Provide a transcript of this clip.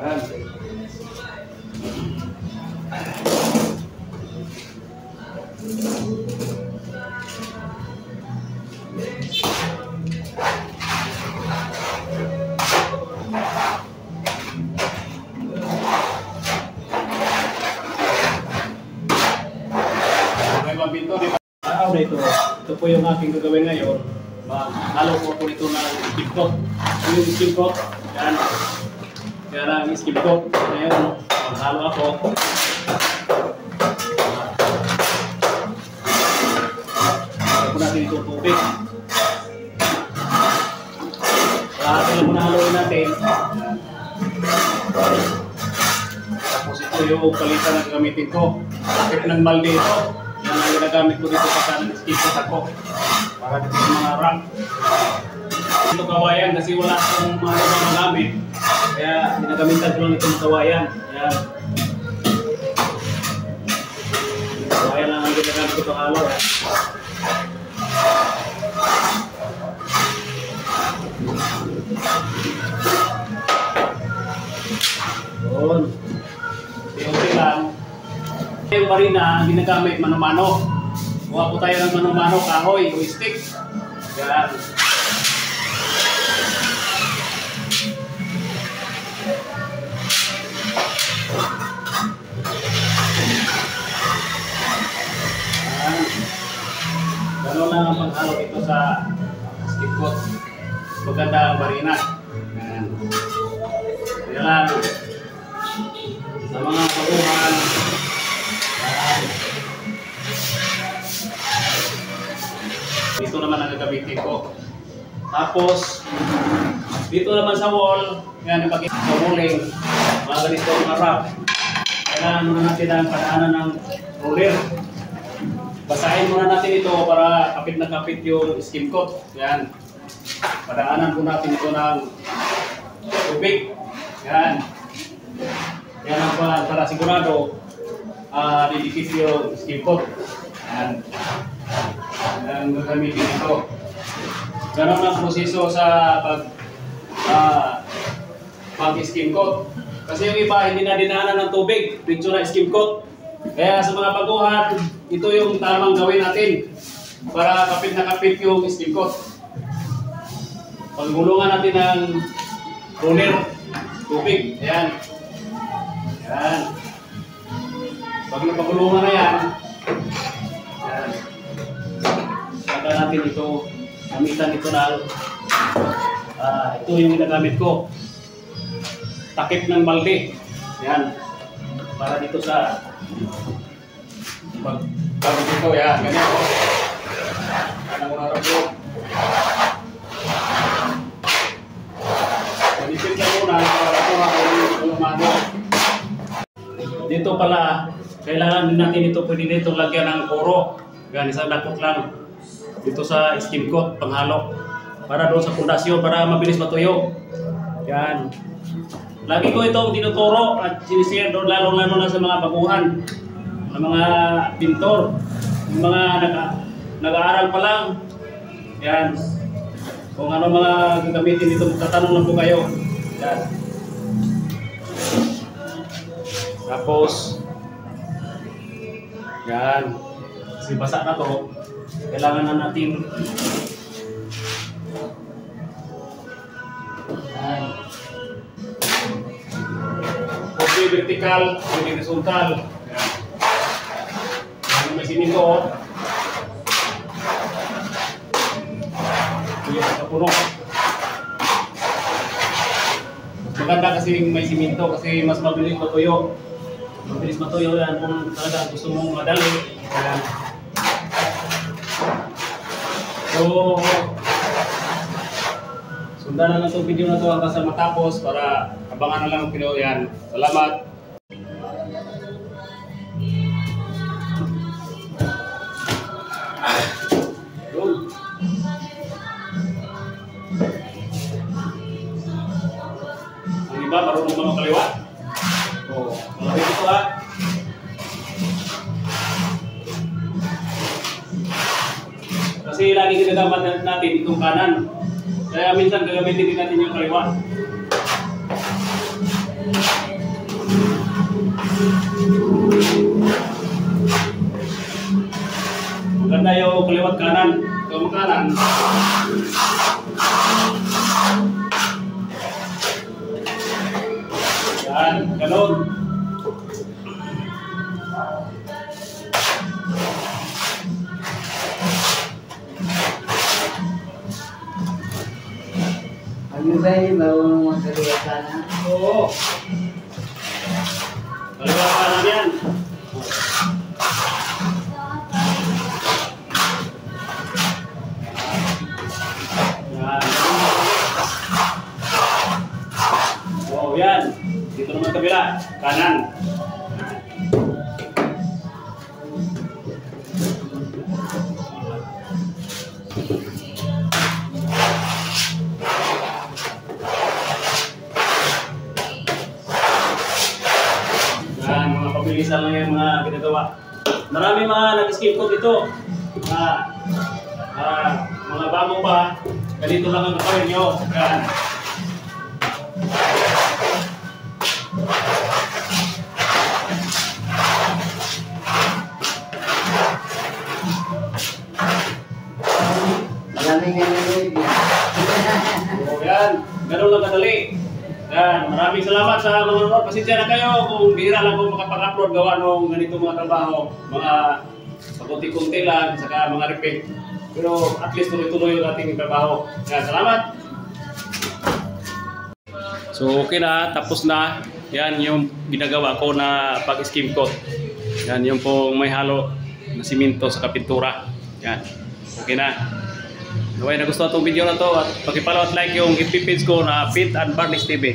Yan. Ito po yung aking gagawin ngayon. Halo po ito ng skip coat. Yung skip coat, yan. Yan ang skip coat. Ngayon, maghalo ako. Halo po natin itong tubig. Lahat lang po nahaluin natin. Tapos ito yung palitan na gamitin ko. Sakit ng balde ito. Yan ang ginagamit ko dito sa kanan skip coat ako. Para dito sa mga rack. Ito kawayan kasi wala akong mga magamit. Kaya ginagamitan ko lang itong kawayan. Ayan. Kawayan lang ang ginagamit ko pang halo. Yun. Unti-unti lang. Yung marina, ginagamit mano-mano. Kuha po tayo ng mano-mano, kahoy o stick. Yan. Gano'n lang ang paghalo dito sa skip coat. Maganda ang marina. Yan. Yan lang. Sa mga paguhan. Dito naman ang gagamitin ko. Tapos, dito naman sa wall, yan yung pag-ibig sa walling, mga ganito mga wrap. Kailangan muna natin ang padaanan ng roller. Basahin muna natin ito para kapit na kapit yung skip coat. Yan. Padaanan po natin ito ng tubig. Yan. Yan ang para sigurado didikit yung skip coat. Yan. Ang gagamitin ito. Ganon ang proseso sa pag-skim coat. Kasi yung iba hindi na dinaanan ng tubig, dito na skim coat. Kaya sa mga baguhan, ito yung tamang gawin natin para kapit na kapit yung skim coat. Paggulungan natin ng roller, tubig. Ayan. Ayan. Pag napagulungan na yan, saka natin ito, gamitan ito na ito yung ginagamit ko. Takip ng balde. Yan. Para dito sa pag-gamit ito. Yan. Ganyan o. Yan ang unarap ko. Panipit lang muna para ito lumado. Dito pala, kailangan din natin ito, pwede dito lagyan ng poro. Yan, isang dakot lang. Dito sa skim coat, panghalo. Para doon sa pundasyon, para mabilis matuyo. Yan. Lagi ko itong tinuturo at sinishare doon lalo-lalo na sa mga baguhan, sa mga pintor, yung mga nag-aaral pa lang. Yan. Kung ano mga gagamitin dito, tatanong lang po kayo. Yan. Tapos, yan. Kasi basa na to. Kailangan na natin pwede vertical, pwede horizontal. Yan. May siminto. Pwede sa puno. Maganda kasi may siminto kasi mas mabilis matuyo. Mabilis matuyo yan kung talaga gusto mong madali. Yan. So, sundan na lang itong video na ito hanggang sa matapos para abangan na lang ang video yan. Salamat! Ang iba, marunong ba makaliwa? Oo. Malapit ito ha. Kasi lagi ginagamit natin itong kanan. Kaya minsan gagamitin din natin yung kaliwa. Maganda yung kaliwat kanan. Kung kanan. Yan, ganun. Ano ba yung bawang magkaliwat ka na? Oo. Kaliwat kanan yan. Yan. Oh, yan. Dito naman kabila. Kanan. Yan, mga pabilisan lang yung mga ginagawa. Marami mga nag-skip ko dito. Mga bago pa, ganito lang ang gawin nyo. Yan. Maraming nga nanonood yan. So, yan. Ganun lang kadali. Yan. Maraming salamat sa mga nanonood. Pasensya na kayo kung bihira lang kung makapag-upload gawa ng ganito mga trabaho. Mga pakunti-kunti lang, saka mga repeat. Pero at least tuloy-tuloy yung ating trabaho. Yan. Salamat! So okay na, tapos na. Yan yung ginagawa ko na pag-skim coat. Yan yung pong may halo na simento sa kapintura. Yan. Okay na. Kung nagustuhan itong video na to, at pakipalaw at like yung FB page ko na Paint and Varnish TV.